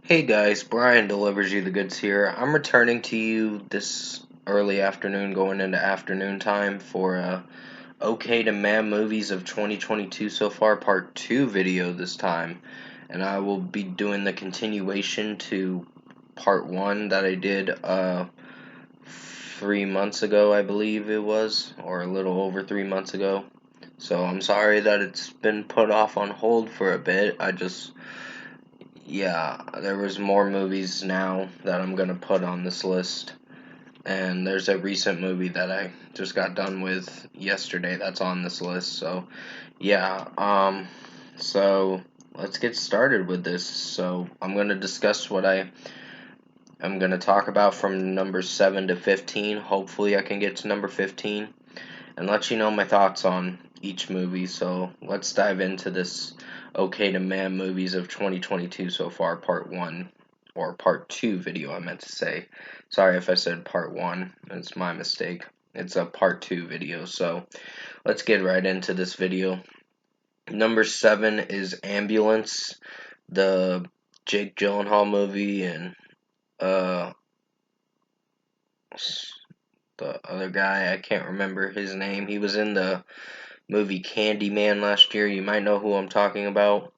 Hey guys, Brian delivers you the goods here. I'm returning to you this early afternoon, going into afternoon time for OK to Man Movies of 2022 so far, part 2 video this time. And I will be doing the continuation to part 1 that I did 3 months ago, I believe it was, or a little over 3 months ago. So I'm sorry that it's been put off on hold for a bit. Yeah, there was more movies now that I'm gonna put on this list, and there's a recent movie that I just got done with yesterday that's on this list. So, yeah, so let's get started with this. So I'm gonna discuss what I'm gonna talk about from number 7 to 15. Hopefully, I can get to number 15 and let you know my thoughts on each movie. So let's dive into this OK to Man movies of 2022 so far, part 1, or part 2 video, I meant to say. Sorry if I said part 1, it's my mistake. It's a part 2 video, so let's get right into this video. Number 7 is Ambulance, the Jake Gyllenhaal movie, and uh, the other guy, I can't remember his name. He was in the movie Candyman last year. You might know who I'm talking about.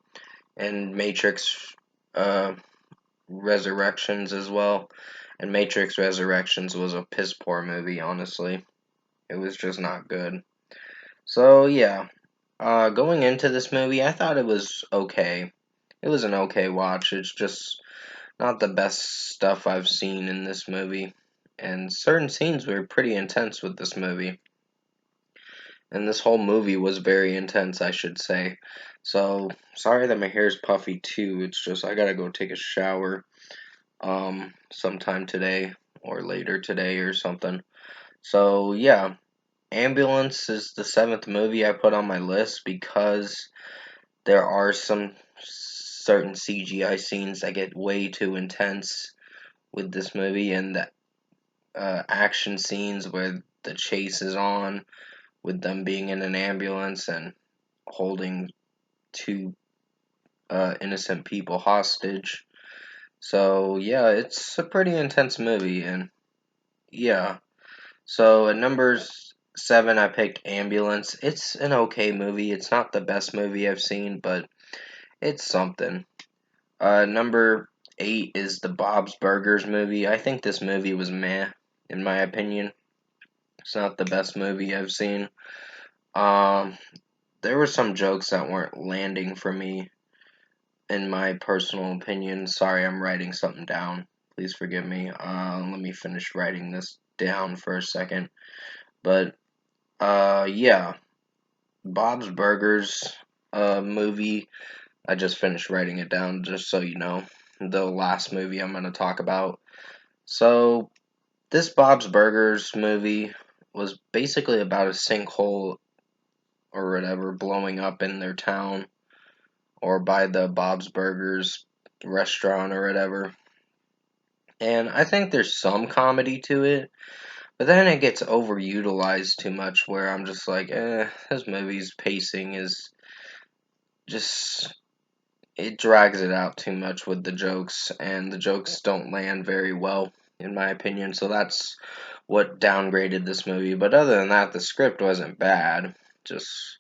And Matrix uh, Resurrections as well. And Matrix Resurrections was a piss poor movie, honestly. It was just not good. So, yeah. Going into this movie, I thought it was okay. It was an okay watch. It's just not the best stuff I've seen in this movie. And certain scenes were pretty intense with this movie. And this whole movie was very intense, I should say. So, sorry that my hair is puffy too. It's just I gotta go take a shower sometime today or later today or something. So, yeah, Ambulance is the 7th movie I put on my list because there are some certain CGI scenes that get way too intense with this movie, and the action scenes where the chase is on with them being in an ambulance and holding two innocent people hostage. So, yeah, it's a pretty intense movie, and yeah. So, at number 7, I picked Ambulance. It's an okay movie. It's not the best movie I've seen, but it's something. Number 8 is the Bob's Burgers movie. I think this movie was meh, in my opinion. It's not the best movie I've seen. Um, there were some jokes that weren't landing for me, in my personal opinion. Sorry, I'm writing something down. Please forgive me. Let me finish writing this down for a second. But, yeah. Bob's Burgers movie. I just finished writing it down, just so you know. The last movie I'm going to talk about. So, this Bob's Burgers movie was basically about a sinkhole or whatever blowing up in their town or by the Bob's Burgers restaurant or whatever. And I think there's some comedy to it, but then it gets overutilized too much where I'm just like, this movie's pacing is just, it drags it out too much with the jokes, and the jokes don't land very well, in my opinion, so that's what downgraded this movie. But other than that, the script wasn't bad, just,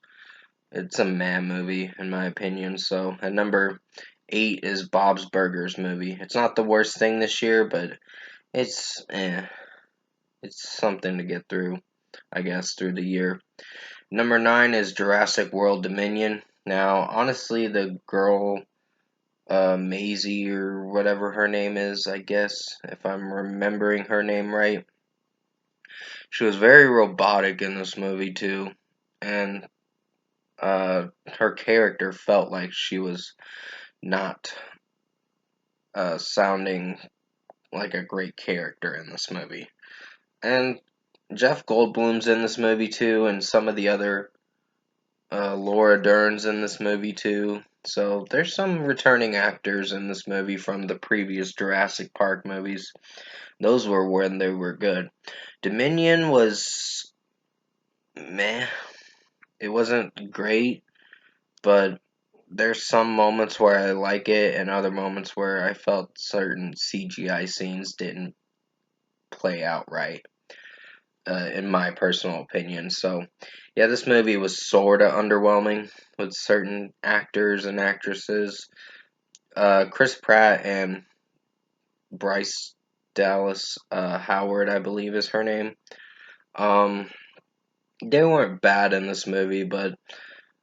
it's a man movie, in my opinion. So, at number 8 is Bob's Burgers movie. It's not the worst thing this year, but it's it's something to get through, I guess, through the year. Number 9 is Jurassic World Dominion. Now, honestly, the girl, Maisie, or whatever her name is, I guess, if I'm remembering her name right, she was very robotic in this movie, too. And her character felt like she was not sounding like a great character in this movie. And Jeff Goldblum's in this movie too, and some of the other Laura Dern's in this movie too. So there's some returning actors in this movie from the previous Jurassic Park movies. Those were when they were good. Dominion was meh. It wasn't great, but there's some moments where I like it, and other moments where I felt certain CGI scenes didn't play out right, in my personal opinion. So, yeah, this movie was sort of underwhelming with certain actors and actresses. Chris Pratt and Bryce Dallas Howard, I believe is her name. Um, they weren't bad in this movie, but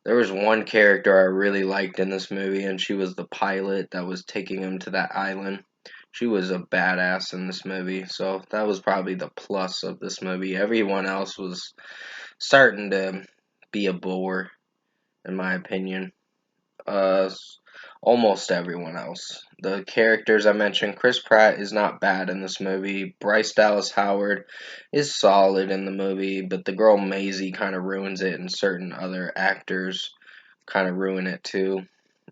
there was one character I really liked in this movie, and she was the pilot that was taking him to that island. She was a badass in this movie, so that was probably the plus of this movie. Everyone else was starting to be a bore, in my opinion. Uh, Almost everyone else. The characters I mentioned, Chris Pratt is not bad in this movie. Bryce Dallas Howard is solid in the movie, but the girl Maisie kind of ruins it, and certain other actors kind of ruin it too,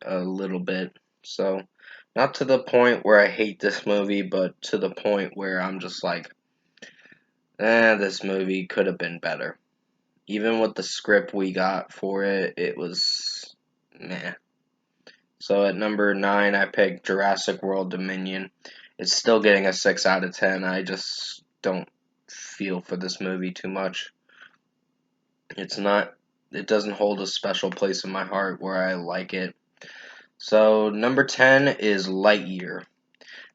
a little bit. So, not to the point where I hate this movie, but to the point where I'm just like, this movie could have been better. Even with the script we got for it, it was meh. So at number 9, I picked Jurassic World Dominion. It's still getting a 6 out of 10. I just don't feel for this movie too much. It's not, it doesn't hold a special place in my heart where I like it. So number 10 is Lightyear.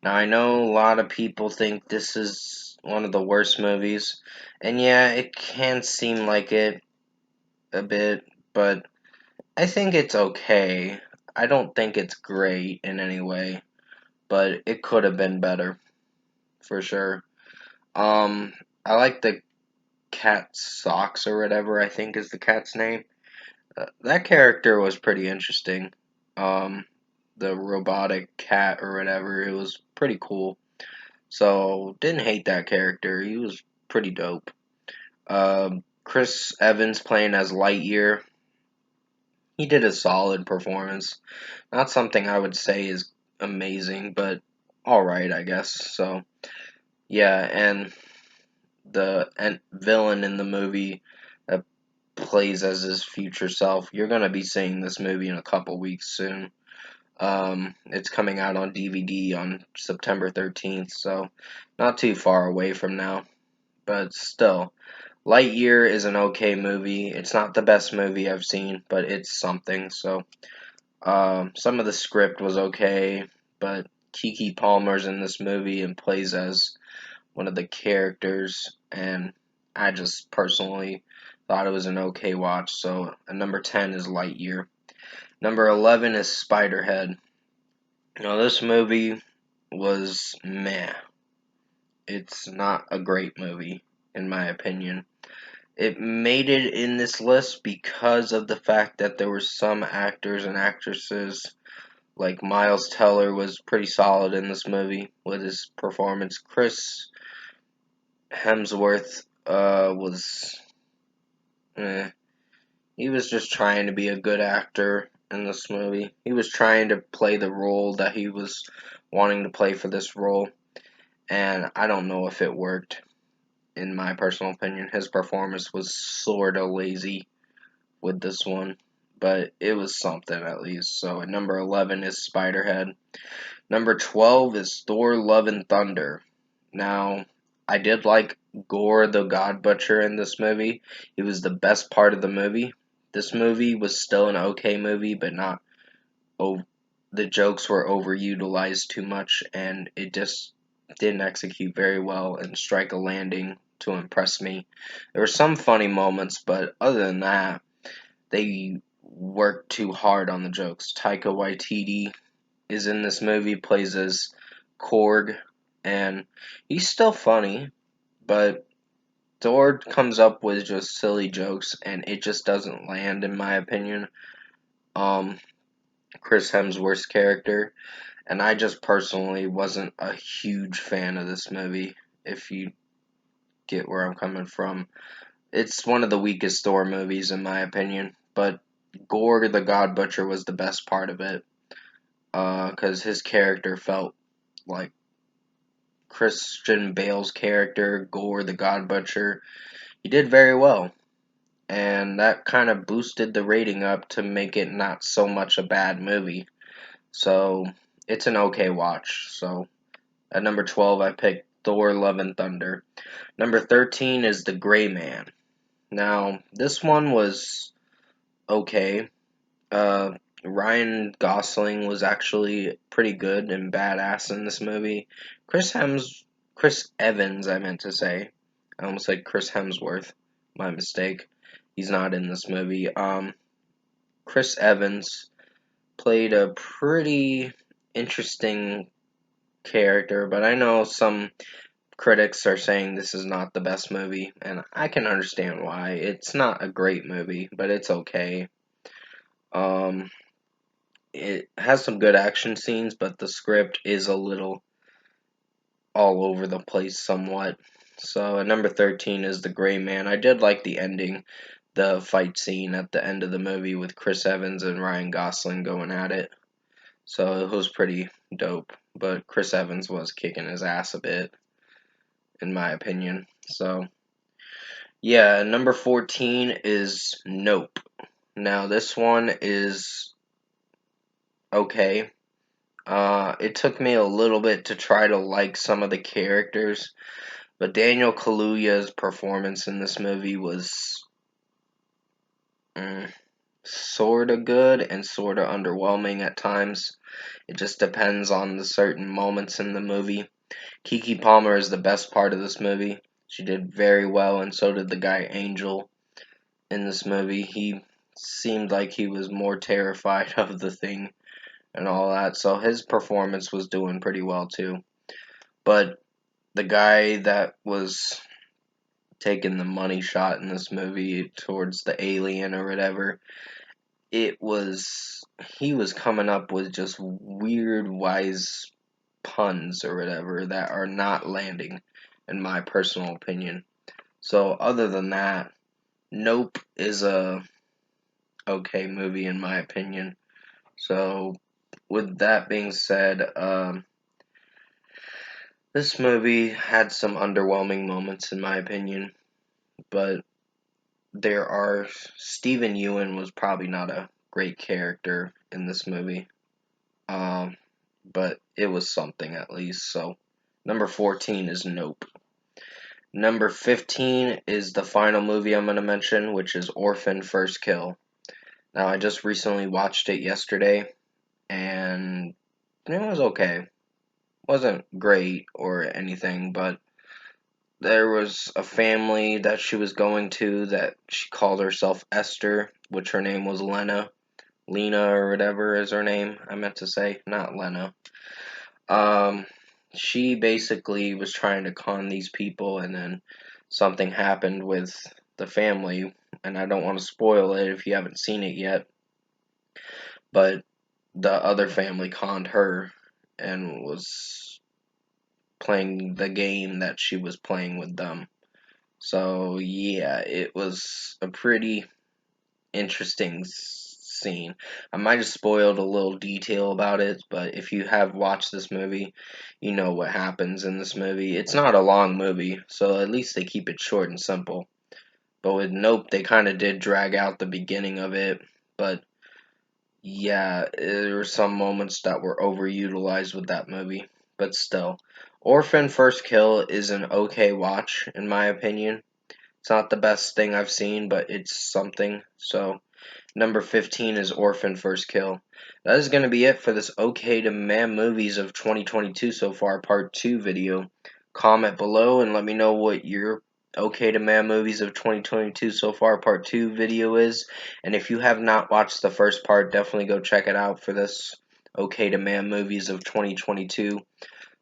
Now I know a lot of people think this is one of the worst movies, and yeah, it can seem like it a bit, but I think it's okay. I don't think it's great in any way, but it could have been better for sure. Um, I like the cat Socks or whatever I think is the cat's name. That character was pretty interesting. Um, the robotic cat or whatever, it was pretty cool. So didn't hate that character. He was pretty dope. Chris Evans playing as Lightyear. He did a solid performance. Not something I would say is amazing, but all right, I guess. So yeah, and the villain in the movie that plays as his future self. You're gonna be seeing this movie in a couple weeks soon. It's coming out on DVD on September 13th, so not too far away from now. But still, Lightyear is an okay movie. It's not the best movie I've seen, but it's something. So, some of the script was okay, but Kiki Palmer's in this movie and plays as one of the characters, and I just personally thought it was an okay watch. So, number 10 is Lightyear. Number 11 is Spiderhead. Now, this movie was meh. It's not a great movie, in my opinion. It made it in this list because of the fact that there were some actors and actresses, like Miles Teller was pretty solid in this movie with his performance. Chris Hemsworth was he was just trying to be a good actor in this movie. He was trying to play the role that he was wanting to play for this role, and I don't know if it worked. In my personal opinion, his performance was sort of lazy with this one, but it was something at least. So at number 11 is Spiderhead. Number 12 is Thor: Love and Thunder. Now, I did like Gore the God Butcher in this movie. He was the best part of the movie. This movie was still an okay movie, but not oh, the jokes were overutilized too much, and it just didn't execute very well and strike a landing to impress me. There were some funny moments, but other than that, they worked too hard on the jokes. Taika Waititi is in this movie, plays as Korg, and he's still funny, but Thor comes up with just silly jokes, and it just doesn't land, in my opinion. Um, Chris Hemsworth's character, and I just personally wasn't a huge fan of this movie, if you get where I'm coming from. It's one of the weakest Thor movies, in my opinion, but Gorg the God Butcher was the best part of it, because his character felt like Christian Bale's character, Gore the God Butcher. He did very well. and that kind of boosted the rating up to make it not so much a bad movie. So it's an okay watch. So at number 12, I picked Thor: Love and Thunder. Number 13 is The Gray Man. Now, this one was okay. Uh, Ryan Gosling was actually pretty good and badass in this movie. Chris Evans, I meant to say. I almost said Chris Hemsworth. My mistake. He's not in this movie. Chris Evans played a pretty interesting character, but I know some critics are saying this is not the best movie, and I can understand why. It's not a great movie, but it's okay. Um, it has some good action scenes, but the script is a little all over the place somewhat. So at number 13 is The Gray Man. I did like the ending, the fight scene at the end of the movie with Chris Evans and Ryan Gosling going at it. So it was pretty dope, but Chris Evans was kicking his ass a bit, in my opinion. So yeah, number 14 is Nope. Now this one is okay. It took me a little bit to try to like some of the characters, but Daniel Kaluuya's performance in this movie was mm, sort of good and sort of underwhelming at times. It just depends on the certain moments in the movie. Keke Palmer is the best part of this movie. She did very well, and so did the guy Angel in this movie. He seemed like he was more terrified of the thing and all that, so his performance was doing pretty well too. But the guy that was taking the money shot in this movie towards the alien or whatever, it was he was coming up with just weird wise puns or whatever that are not landing in my personal opinion. So other than that, Nope is a okay movie in my opinion. So with that being said, this movie had some underwhelming moments in my opinion, but there are Stephen Ewan was probably not a great character in this movie. Um, but it was something at least. So number 14 is Nope. Number 15 is the final movie I'm going to mention, which is Orphan First Kill. Now, I just recently watched it yesterday, and it was okay. Wasn't great or anything, but there was a family that she was going to that she called herself Esther, which her name was Lena. Lena or whatever is her name, I meant to say, not Lena. Um, she basically was trying to con these people, and then something happened with the family, and I don't want to spoil it if you haven't seen it yet, but the other family conned her and was playing the game that she was playing with them. So, yeah, it was a pretty interesting scene. I might have spoiled a little detail about it, but if you have watched this movie, you know what happens in this movie. It's not a long movie, so at least they keep it short and simple. But with Nope, they kind of did drag out the beginning of it, but yeah, there were some moments that were overutilized with that movie. But still, Orphan First Kill is an okay watch, in my opinion. It's not the best thing I've seen, but it's something. So, number 15 is Orphan First Kill. That is going to be it for this Okay to Man Movies of 2022 so far, part 2 video. Comment below and let me know what your Okay to Man Movies of 2022 so far, part 2 video is. And if you have not watched the first part, definitely go check it out for this Okay to Man Movies of 2022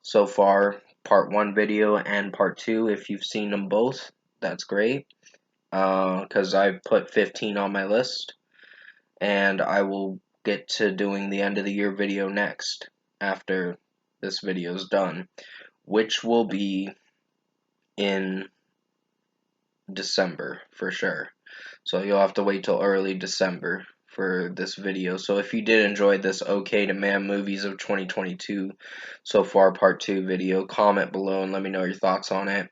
so far, part 1 video and part 2. If you've seen them both, that's great. Because I put 15 on my list, and I will get to doing the end of the year video next after this video is done, which will be in December for sure. So you'll have to wait till early December for this video. So if you did enjoy this Okay to Man Movies of 2022 so far part 2 video, comment below and let me know your thoughts on it.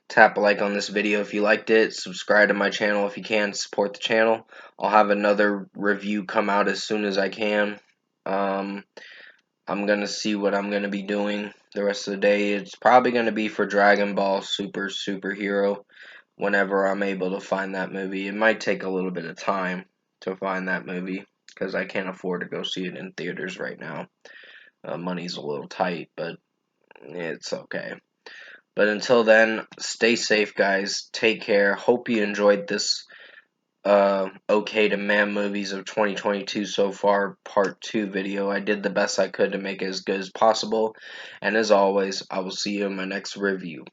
Tap a like on this video if you liked it. Subscribe to my channel if you can. Support the channel. I'll have another review come out as soon as I can. I'm going to see what I'm going to be doing the rest of the day. It's probably going to be for Dragon Ball Superhero whenever I'm able to find that movie. It might take a little bit of time to find that movie because I can't afford to go see it in theaters right now. Money's a little tight, but it's okay. But until then, stay safe, guys. Take care. Hope you enjoyed this Okay to Man Movies of 2022 so far, part 2 video. I did the best I could to make it as good as possible. And as always, I will see you in my next review.